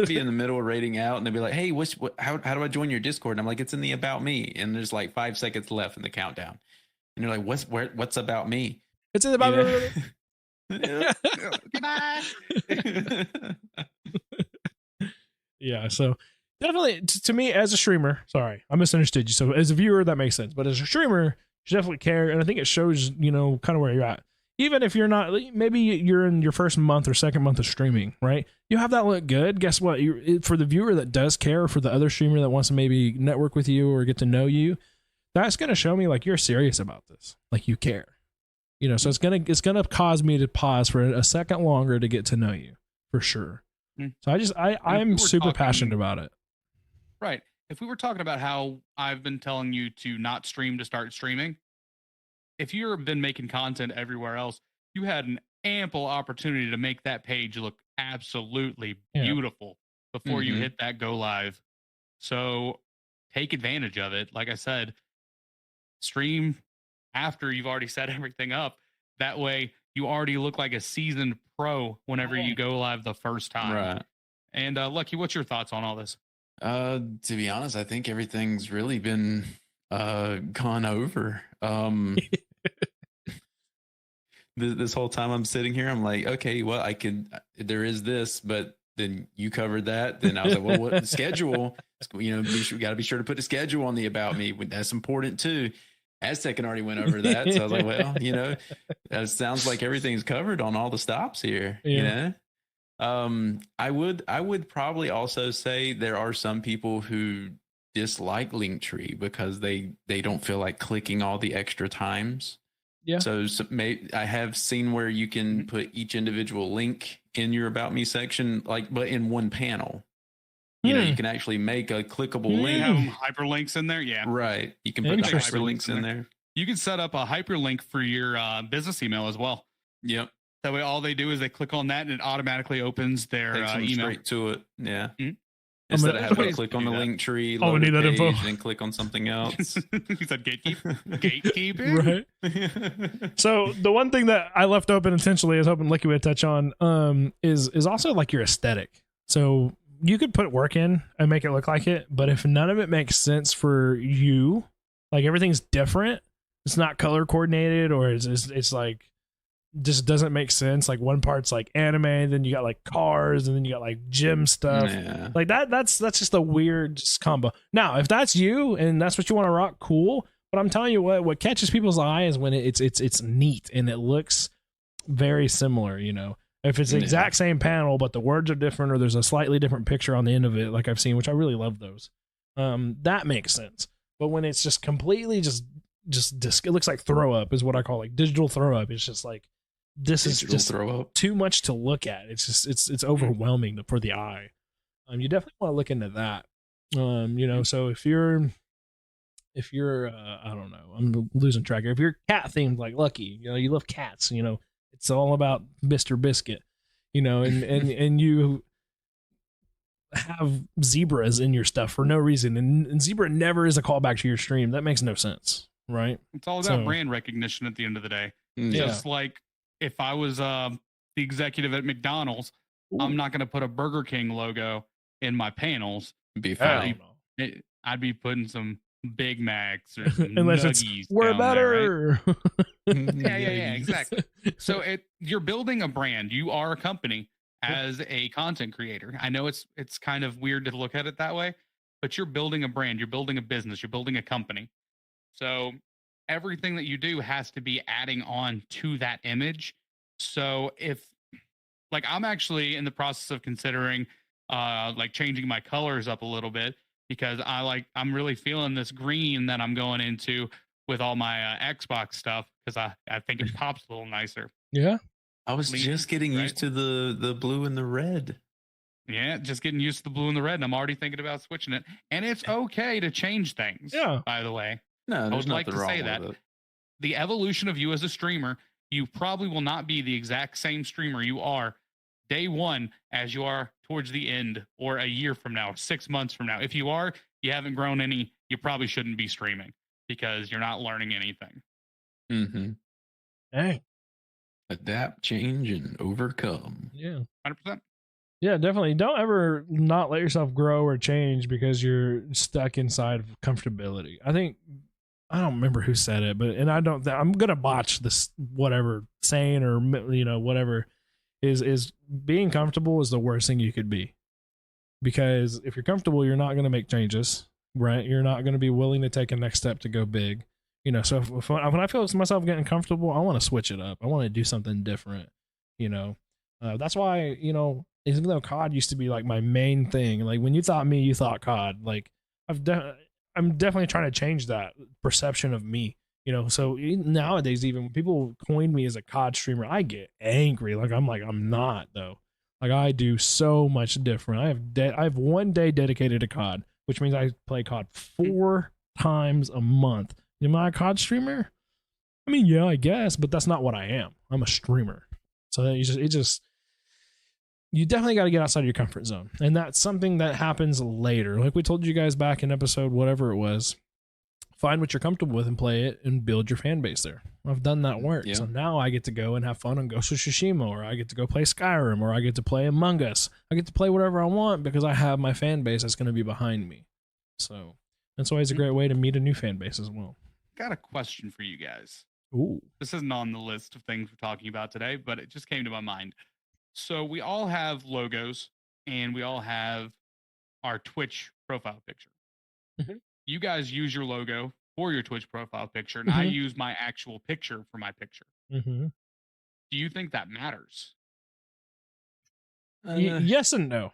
be in the middle of rating out. And they'll be like, hey, how do I join your Discord? And I'm like, it's in the About Me. And there's 5 seconds left in the countdown. And you're like, what's About Me? It's in the About Me. Goodbye. Yeah, so definitely to me as a streamer, sorry, I misunderstood you. So as a viewer, that makes sense. But as a streamer, you should definitely care. And I think it shows, kind of where you're at. Even if you're not, maybe you're in your first month or second month of streaming, right? You have that look good. Guess what? For the viewer that does care, for the other streamer that wants to maybe network with you or get to know you, that's going to show me you're serious about this. You care. So it's gonna cause me to pause for a second longer to get to know you, for sure. So I'm super passionate about it. Right. If we were talking about how I've been telling you to not stream to start streaming, if you've been making content everywhere else, you had an ample opportunity to make that page look absolutely beautiful before you hit that go live. So take advantage of it. Like I said, stream after you've already set everything up. That way you already look like a seasoned pro whenever you go live the first time. Right. And Lucky, what's your thoughts on all this? To be honest, I think everything's really been gone over. This whole time I'm sitting here, I'm like, okay, well, there is this, but then you covered that. Then I was like, well, what the schedule? We got to be sure to put the schedule on the About Me. That's important too. Aztec already went over that. So I was like, well, that sounds like everything's covered on all the stops here, I would probably also say there are some people who dislike Linktree because they don't feel like clicking all the extra times. Yeah. So I have seen where you can Mm-hmm. put each individual link in your About Me section, like, but in one panel. You know, you can actually make a clickable You link. have hyperlinks in there, yeah. Right. You can put the Interesting. hyperlinks in there. You can set up a hyperlink for your business email as well. Yep. That way, all they do is they click on that, and it automatically opens their Takes them email straight to it. Yeah. Mm-hmm. Instead of having to Ways click to on do the that. link tree, Oh, we load need a that info. page, and then click on something else. He said gatekeeping. Right. So the one thing that I left open intentionally, I was hoping Licky would touch on, is also like your aesthetic. So you could put work in and make it look like it, but if none of it makes sense for you, like everything's different, it's not color coordinated, or it's like just doesn't make sense. Like one part's like anime, then you got like cars, and then you got like gym stuff. Yeah. Like that's just a weird combo. Now, if that's you and that's what you want to rock, cool. But I'm telling you what catches people's eye is when it's neat and it looks very similar, you know. If it's the exact same panel, but the words are different, or there's a slightly different picture on the end of it, like I've seen, which I really love those. That makes sense. But when it's just completely just it looks like throw up is what I call like digital throw up. It's just like this is just throw up. too much to look at. It's just it's overwhelming for the eye. You definitely want to look into that. You know, so if you're I don't know, I'm losing track here. If you're cat themed like Lucky, you know, you love cats, you know, it's all about Mr. Biscuit, you know, and you have zebras in your stuff for no reason, and zebra never is a callback to your stream. That makes no sense, right? It's all about brand recognition at the end of the day. Yeah. Just like if I was the executive at McDonald's, I'm not going to put a Burger King logo in my panels. Be fine. I'd be putting some Big Macs or some unless nuggies it's we're down there, better. right? Yeah, exactly. So you're building a brand. You are a company as a content creator. I know it's kind of weird to look at it that way, but you're building a brand. You're building a business. You're building a company. So everything that you do has to be adding on to that image. So if, like, I'm actually in the process of considering like changing my colors up a little bit, because I'm really feeling this green that I'm going into with all my Xbox stuff, because I think it pops a little nicer. Yeah. I was just getting used to the blue and the red. Yeah, just getting used to the blue and the red, and I'm already thinking about switching it. And it's okay to change things. Yeah. By the way, No, I would like to say that the evolution of you as a streamer, you probably will not be the exact same streamer you are day one as you are towards the end, or a year from now, 6 months from now. If you are, you haven't grown any, you probably shouldn't be streaming, because you're not learning anything. Mm-hmm. Hey. Adapt, change, and overcome. Yeah. 100%. Yeah, definitely. Don't ever not let yourself grow or change because you're stuck inside of comfortability. I don't remember who said it, but I'm gonna botch this whatever saying, or you know, whatever is being comfortable is the worst thing you could be, because if you're comfortable, you're not gonna make changes, right? You're not gonna be willing to take a next step to go big, you know. So when I feel myself getting comfortable, I want to switch it up. I want to do something different, you know. That's why, you know, even though COD used to be like my main thing, like when you thought me, you thought COD. Like I'm definitely trying to change that perception of me, you know. So nowadays, even when people coin me as a COD streamer, I get angry. Like I'm not though. Like I do so much different. I have 1 day dedicated to COD, which means I play COD 4 times a month. Am I a COD streamer? I mean, yeah, I guess, but that's not what I am. I'm a streamer. So you definitely got to get outside of your comfort zone. And that's something that happens later. Like we told you guys back in episode whatever it was, find what you're comfortable with and play it and build your fan base there. I've done that work. Yeah. So now I get to go and have fun on Ghost of Tsushima, or I get to go play Skyrim, or I get to play Among Us. I get to play whatever I want because I have my fan base that's going to be behind me. So that's always a great way to meet a new fan base as well. Got a question for you guys. Ooh. This isn't on the list of things we're talking about today, but it just came to my mind. So we all have logos, and we all have our Twitch profile picture. Mm-hmm. You guys use your logo for your Twitch profile picture, and I use my actual picture for my picture. Mm-hmm. Do you think that matters? Yes and no.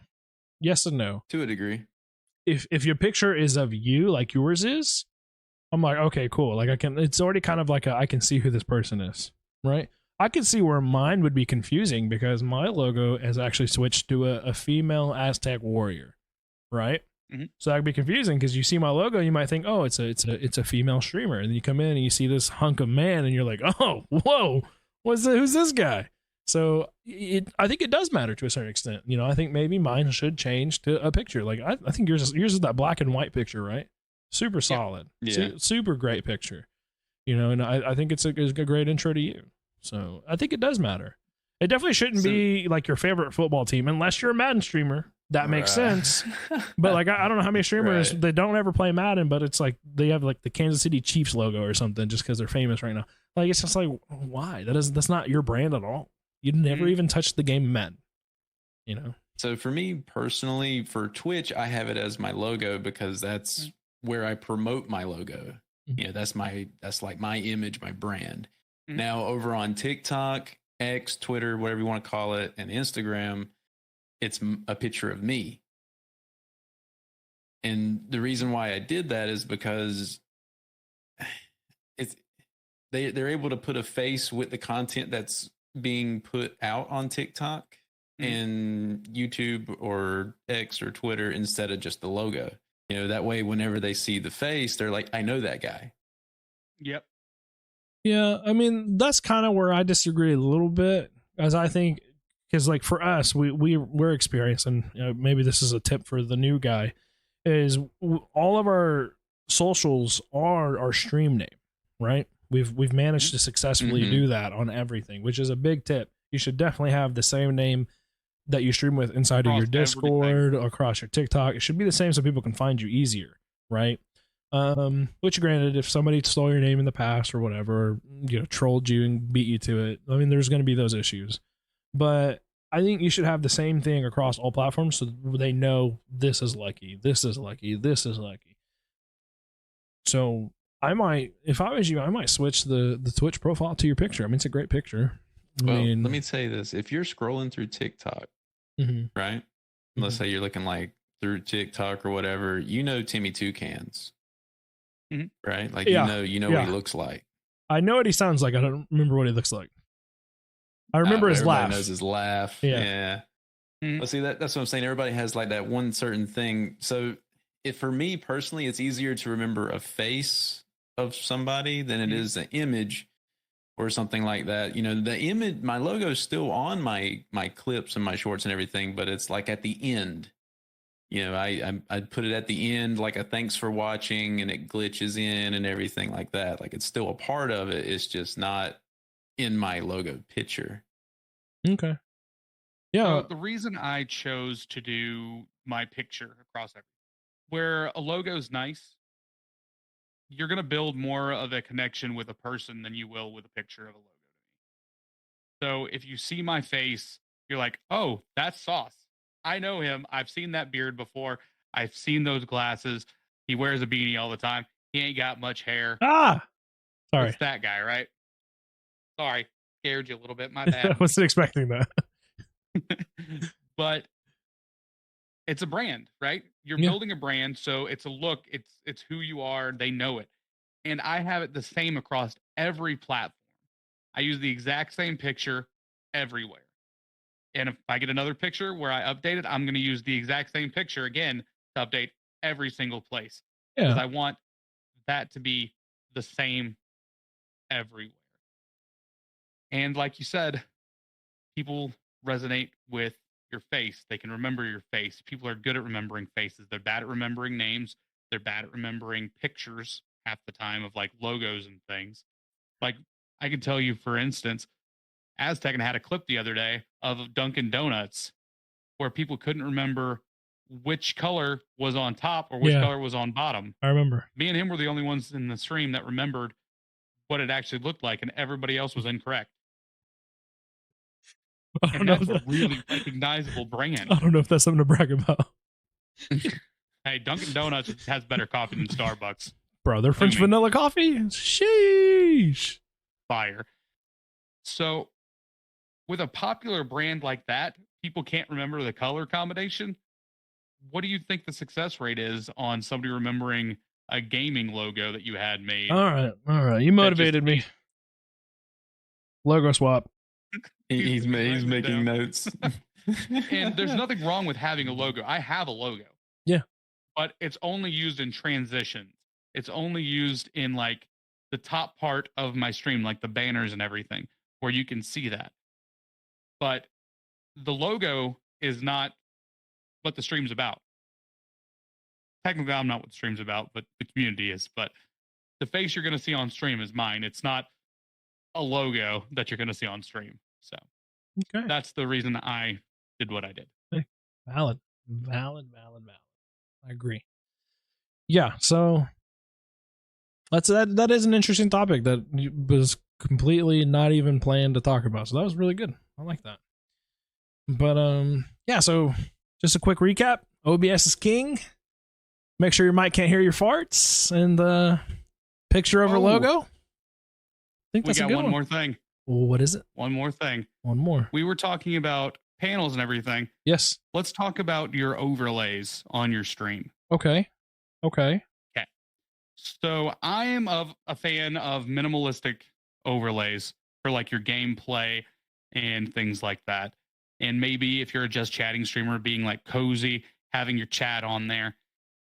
Yes and no. To a degree. if your picture is of you like yours is, I'm like, okay, cool. Like it's already kind of like I can see who this person is, right? I can see where mine would be confusing because my logo has actually switched to a female Aztec warrior, right? Mm-hmm. So that'd be confusing because you see my logo, and you might think, oh, it's a female streamer, and then you come in and you see this hunk of man, and you're like, oh, whoa, who's this guy? So I think it does matter to a certain extent. You know, I think maybe mine should change to a picture. Like I think yours is that black and white picture, right? Super solid, super great picture. You know, and I think it's a great intro to you. So I think it does matter. It definitely shouldn't be like your favorite football team unless you're a Madden streamer. That makes sense. But like I don't know how many streamers they don't ever play Madden, but it's like they have like the Kansas City Chiefs logo or something just because they're famous right now. Like it's just like why? That's not your brand at all. You never even touched the game Madden. You know. So for me personally, for Twitch, I have it as my logo because that's where I promote my logo. You know, that's like my image, my brand. Now over on TikTok, X, Twitter, whatever you want to call it, and Instagram, it's a picture of me. And the reason why I did that is because they're able to put a face with the content that's being put out on TikTok and YouTube or X or Twitter instead of just the logo. You know, that way whenever they see the face, they're like, I know that guy. Yep. Yeah, I mean, that's kind of where I disagree a little bit, as I think, because like for us, we're experiencing, you know, maybe this is a tip for the new guy, is all of our socials are our stream name, right? We've managed to successfully do that on everything, which is a big tip. You should definitely have the same name that you stream with inside of your Discord, across your TikTok. It should be the same so people can find you easier, right? Which granted, if somebody stole your name in the past or whatever, or, you know, trolled you and beat you to it, I mean, there's going to be those issues. But I think you should have the same thing across all platforms so they know this is Lucky, this is Lucky, this is Lucky. So I might, if I was you, I might switch the Twitch profile to your picture. I mean, it's a great picture. Well, let me say this. If you're scrolling through TikTok, right? Let's say you're looking like through TikTok or whatever, you know Timmy Toucans. Right? Like, you know what he looks like. I know what he sounds like. I don't remember what he looks like. I remember his laugh. Everybody knows his laugh. Yeah. Well, see, that's what I'm saying. Everybody has like that one certain thing. So if for me personally, it's easier to remember a face of somebody than it is an image or something like that. You know, the image, my logo is still on my clips and my shorts and everything, but it's like at the end. You know, I put it at the end like a thanks for watching, and it glitches in and everything like that. Like it's still a part of it. It's just not in my logo picture. Okay. Yeah. So the reason I chose to do my picture across everything, where a logo is nice, you're going to build more of a connection with a person than you will with a picture of a logo. So if you see my face, you're like, oh, that's Sauce. I know him. I've seen that beard before. I've seen those glasses. He wears a beanie all the time. He ain't got much hair. Sorry. It's that guy, right? Sorry. Scared you a little bit. My bad. I wasn't expecting that. But it's a brand, right? You're building a brand, so it's a look. It's who you are. They know it. And I have it the same across every platform. I use the exact same picture everywhere. And if I get another picture where I update it, I'm going to use the exact same picture again to update every single place. Because I want that to be the same everywhere. And like you said, people resonate with your face. They can remember your face. People are good at remembering faces. They're bad at remembering names. They're bad at remembering pictures half the time of like logos and things. Like I can tell you, for instance, Aztec had a clip the other day of Dunkin' Donuts where people couldn't remember which color was on top or which color was on bottom. I remember. Me and him were the only ones in the stream that remembered what it actually looked like, and everybody else was incorrect. And that's a really recognizable brand. I don't know if that's something to brag about. Hey, Dunkin' Donuts has better coffee than Starbucks. Bro, their French vanilla coffee? Sheesh. Fire. So with a popular brand like that, people can't remember the color combination. what do you think the success rate is on somebody remembering a gaming logo that you had made? All right. You motivated me. Logo swap. He's making notes. And there's nothing wrong with having a logo. I have a logo. Yeah. But it's only used in transitions. It's only used in like the top part of my stream, like the banners and everything, where you can see that. But the logo is not what the stream's about. Technically, I'm not what the stream's about, but the community is. But the face you're going to see on stream is mine. It's not a logo that you're going to see on stream. So that's the reason I did what I did. Hey, valid. I agree. Yeah, so that is an interesting topic that was completely not even planned to talk about. So that was really good. I like that. But yeah, so just a quick recap. OBS is king. Make sure your mic can't hear your farts, and the picture over logo. I think that's we got a good one more thing. What is it? One more thing. One more. We were talking about panels and everything. Yes. Let's talk about your overlays on your stream. Okay. So I am a fan of minimalistic overlays for like your gameplay and things like that. And maybe if you're a just chatting streamer, being like cozy, having your chat on there.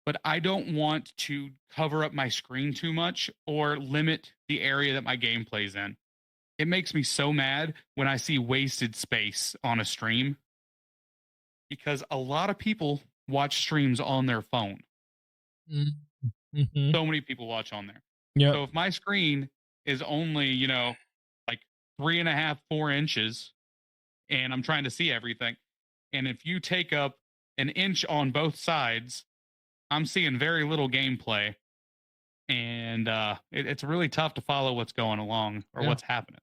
But I don't want to cover up my screen too much or limit the area that my game plays in. It makes me so mad when I see wasted space on a stream, because a lot of people watch streams on their phone. Mm-hmm. So many people watch on there. Yeah. So if my screen is only, like 3.5, 4 inches, and I'm trying to see everything, and if you take up an inch on both sides, I'm seeing very little gameplay, and it's really tough to follow what's going along or what's happening.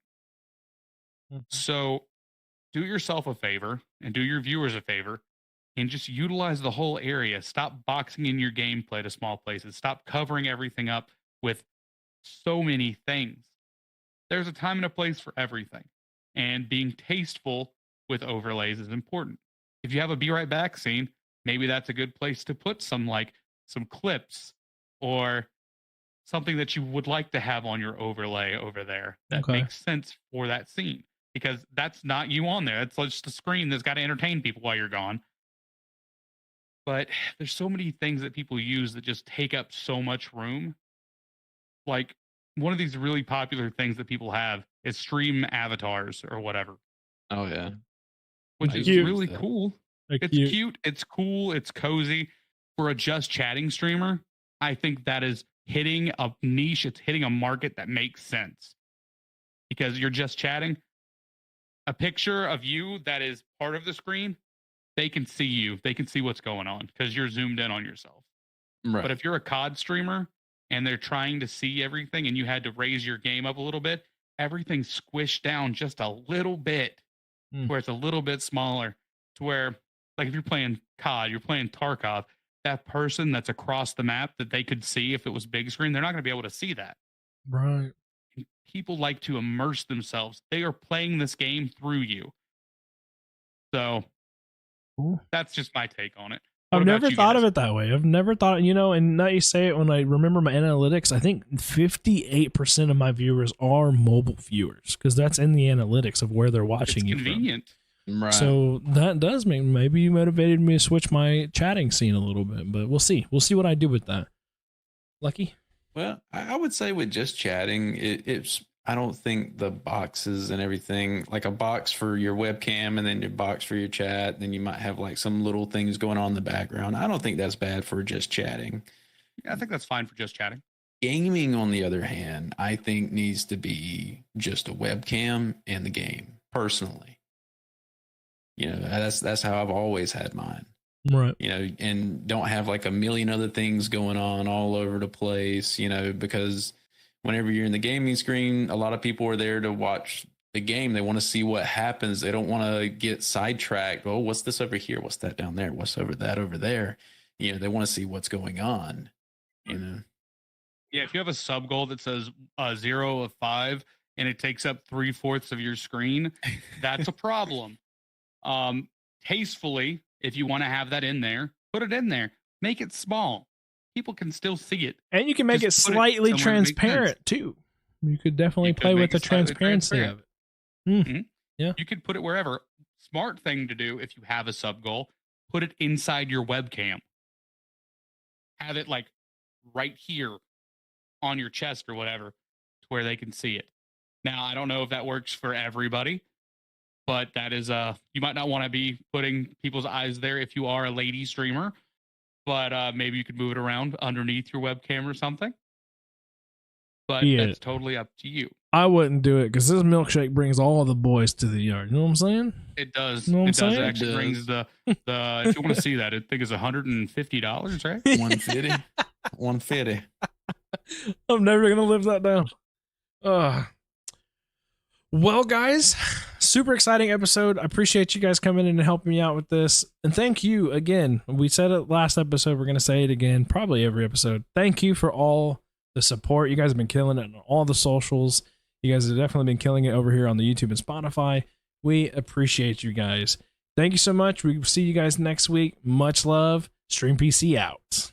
Mm-hmm. So do yourself a favor and do your viewers a favor and just utilize the whole area. Stop boxing in your gameplay to small places. Stop covering everything up with so many things. There's a time and a place for everything, and being tasteful with overlays is important. If you have a Be Right Back scene, maybe that's a good place to put some clips or something that you would like to have on your overlay over there that makes sense for that scene, because that's not you on there. It's just a screen that's got to entertain people while you're gone. But there's so many things that people use that just take up so much room. Like one of these really popular things that people have is stream avatars or whatever. Oh yeah. Which is really cool. It's cute. It's cool. It's cozy. For a just chatting streamer, I think that is hitting a niche. It's hitting a market that makes sense. Because you're just chatting. A picture of you that is part of the screen, they can see you. They can see what's going on because you're zoomed in on yourself. Right. But if you're a COD streamer and they're trying to see everything and you had to raise your game up a little bit, everything's squished down just a little bit where it's a little bit smaller, to where, like if you're playing COD, you're playing Tarkov, that person that's across the map that they could see if it was big screen, they're not going to be able to see that. Right. People like to immerse themselves. They are playing this game through you. So that's just my take on it. I've never thought of it that way. I've never thought, and now you say it, when I remember my analytics, I think 58% of my viewers are mobile viewers, because that's in the analytics of where they're watching you. It's convenient. Right. So that does make, maybe you motivated me to switch my chatting scene a little bit, but we'll see. We'll see what I do with that. Lucky? Well, I would say with just chatting, it's, I don't think the boxes and everything, like a box for your webcam and then your box for your chat, then you might have like some little things going on in the background. I don't think that's bad for just chatting. Yeah, I think that's fine for just chatting. Gaming, on the other hand, I think needs to be just a webcam and the game, personally. That's how I've always had mine. Right. And don't have like a million other things going on all over the place, because whenever you're in the gaming screen, a lot of people are there to watch the game. They want to see what happens. They don't want to get sidetracked. Oh, what's this over here? What's that down there? What's over there? They want to see what's going on, Yeah, if you have a sub goal that says 0 of 5 and it takes up 3/4 of your screen, that's a problem. Tastefully, if you want to have that in there, Put it in there. Make it small. People can still see it. And you can make it Just put it slightly somewhere that makes transparent too. You could definitely play with the transparency of it. Mm-hmm. Yeah. You could put it wherever. Smart thing to do if you have a sub goal, put it inside your webcam. Have it like right here on your chest or whatever to where they can see it. Now, I don't know if that works for everybody, but that is you might not want to be putting people's eyes there if you are a lady streamer, but maybe you could move it around underneath your webcam or something. But that's totally up to you. I wouldn't do it because this milkshake brings all the boys to the yard. You know what I'm saying? It does. You know what I'm It saying? actually brings the if you want to see that, I think it's $150, right? 150. 150. I'm never gonna live that down. Well, guys, super exciting episode. I appreciate you guys coming in and helping me out with this. And thank you again. We said it last episode. We're going to say it again, probably every episode. Thank you for all the support. You guys have been killing it on all the socials. You guys have definitely been killing it over here on the YouTube and Spotify. We appreciate you guys. Thank you so much. We will see you guys next week. Much love. Stream PC out.